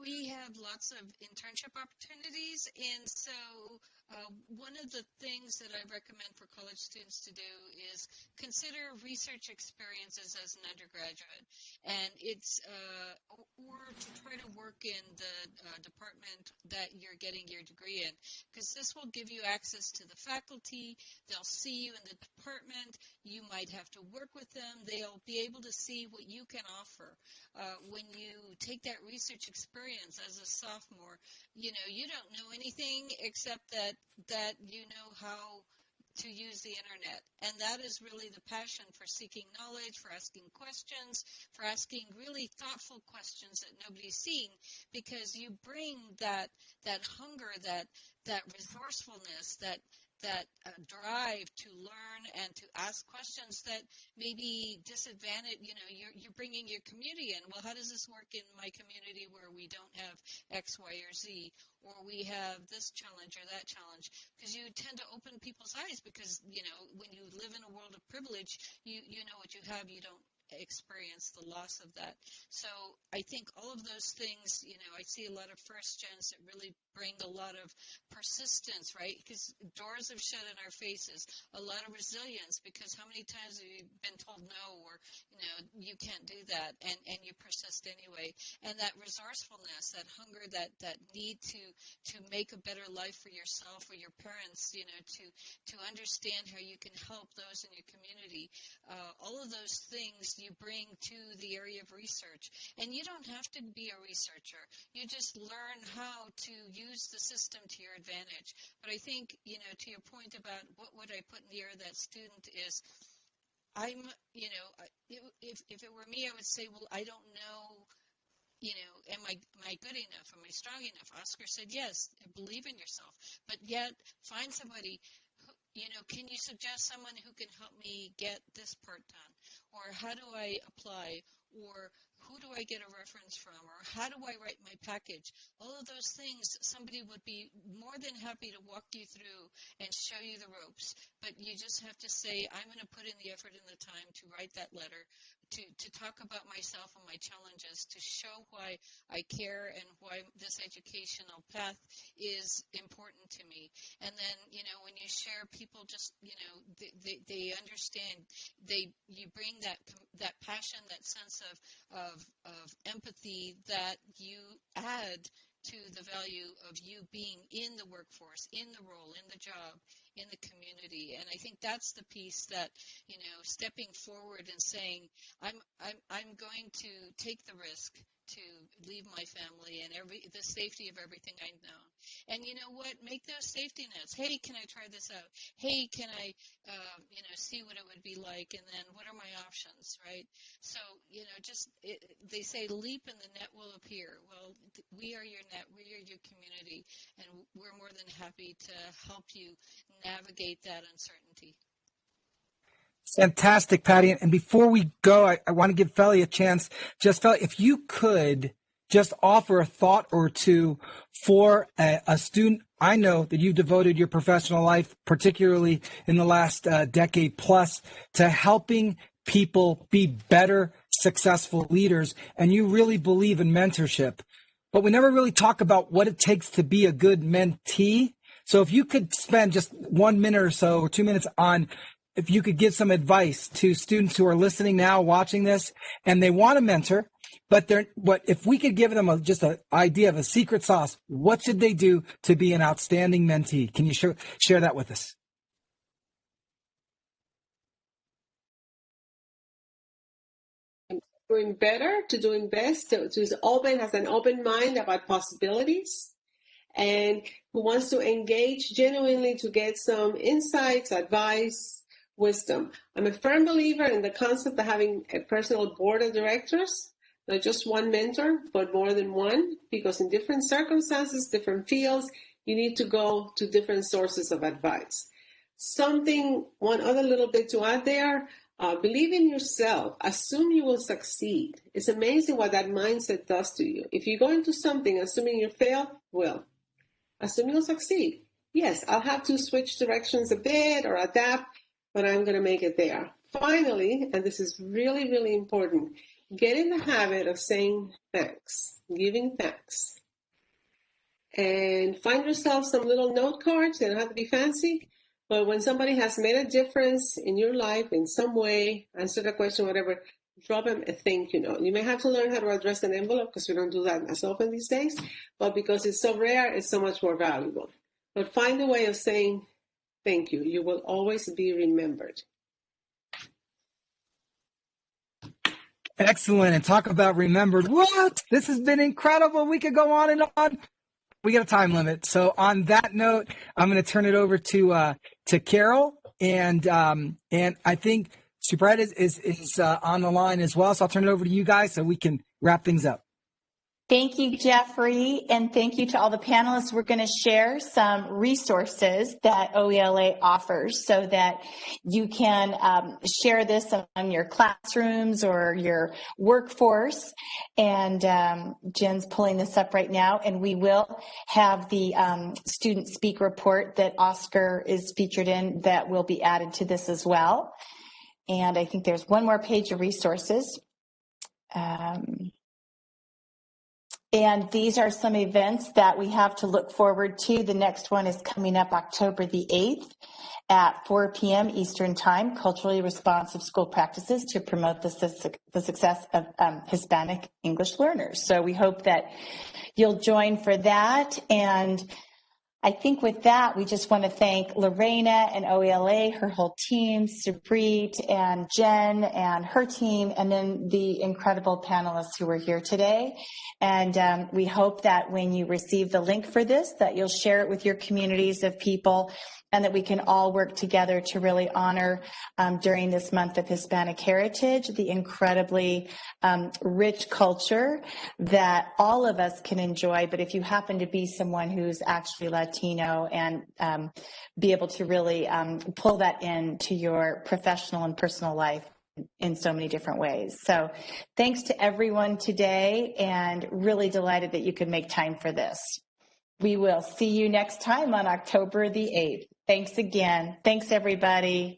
we have lots of internship opportunities, and so one of the things that I recommend for college students to do is consider research experiences as an undergraduate, and it's or to try to work in the department that you're getting your degree in, because this will give you access to the faculty. They'll see you in the department. You might have to work with them. They'll be able to see what you can offer. When you take that research experience as a sophomore, you don't know anything except that you know how to use the internet. And that is really the passion for seeking knowledge, for asking questions, for asking really thoughtful questions that nobody's seen, because you bring that hunger, that resourcefulness, that drive to learn and to ask questions that maybe disadvantage, you're bringing your community in. Well, how does this work in my community where we don't have X, Y, or Z, or we have this challenge or that challenge? Because you tend to open people's eyes, because, when you live in a world of privilege, you know what you have, you don't experience the loss of that. So I think all of those things, I see a lot of first gens that really bring a lot of persistence, right? Because doors have shut in our faces, a lot of resilience, because how many times have you been told no, or you can't do that, and you persist anyway. And that resourcefulness, that hunger, that need to make a better life for yourself or your parents, to understand how you can help those in your community. All of those things you bring to the area of research. And you don't have to be a researcher. You just learn how to use the system to your advantage. But I think, to your point about what would I put in the ear of that student is, if it were me, I would say, well, I don't know, am I good enough? Am I strong enough? Oscar said, yes, believe in yourself. But yet, find somebody who, can you suggest someone who can help me get this part done? Or how do I apply? Or who do I get a reference from? Or how do I write my package? All of those things, somebody would be more than happy to walk you through and show you the ropes. But you just have to say, I'm going to put in the effort and the time to write that letter, to talk about myself and my challenges, to show why I care and why this educational path is important to me. And then, when you share, people just, they understand. You bring that passion, that sense of empathy that you add to the value of you being in the workforce, in the role, in the job, in the community. And I think that's the piece that, stepping forward and saying, I'm going to take the risk to leave my family and the safety of everything I know. And you know what? Make those safety nets. Hey, can I try this out? Hey, can I, see what it would be like? And then what are my options, right? So, they say leap and the net will appear. Well, we are your net. We are your community. And we're more than happy to help you navigate that uncertainty. Fantastic, Patty. And before we go, I want to give Feli a chance. Just Feli, if you could just offer a thought or two for a student. I know that you've devoted your professional life, particularly in the last decade plus, to helping people be better, successful leaders. And you really believe in mentorship. But we never really talk about what it takes to be a good mentee. So if you could spend just 1 minute or so, or 2 minutes on, if you could give some advice to students who are listening now, watching this, and they want a mentor, but if we could give them just an idea of a secret sauce, what should they do to be an outstanding mentee? Can you share that with us? doing better, to doing best, to open, has an open mind about possibilities, and who wants to engage genuinely to get some insights, advice, wisdom. I'm a firm believer in the concept of having a personal board of directors, not just one mentor, but more than one, because in different circumstances, different fields, you need to go to different sources of advice. One other little bit to add there, believe in yourself. Assume you will succeed. It's amazing what that mindset does to you. If you go into something assuming you fail, well, assume you'll succeed. Yes, I'll have to switch directions a bit or adapt, but I'm going to make it there. Finally, and this is really, really important, get in the habit of saying thanks, giving thanks. And find yourself some little note cards. They don't have to be fancy. But when somebody has made a difference in your life in some way, answered a question, whatever, drop them a thank you note. You may have to learn how to address an envelope because we don't do that as often these days. But because it's so rare, it's so much more valuable. But find a way of saying thank you. You will always be remembered. Excellent. And talk about remembered. What? This has been incredible. We could go on and on. We got a time limit. So on that note, I'm going to turn it over to Carol. And I think Subrette is on the line as well. So I'll turn it over to you guys so we can wrap things up. Thank you, Jeffrey, and thank you to all the panelists. We're going to share some resources that OELA offers so that you can share this among your classrooms or your workforce. And Jen's pulling this up right now, and we will have the student speak report that Oscar is featured in that will be added to this as well. And I think there's one more page of resources. And these are some events that we have to look forward to. The next one is coming up October the 8th at 4 p.m. Eastern Time, Culturally Responsive School Practices to Promote the Success of Hispanic English Learners. So we hope that you'll join for that. And I think with that, we just want to thank Lorena and OELA, her whole team, Sabrit and Jen and her team, and then the incredible panelists who are here today. And we hope that when you receive the link for this, that you'll share it with your communities of people and that we can all work together to really honor during this month of Hispanic Heritage, the incredibly rich culture that all of us can enjoy. But if you happen to be someone who's actually Latino and be able to really pull that into your professional and personal life in so many different ways. So thanks to everyone today, and really delighted that you could make time for this. We will see you next time on October the 8th. Thanks again. Thanks, everybody.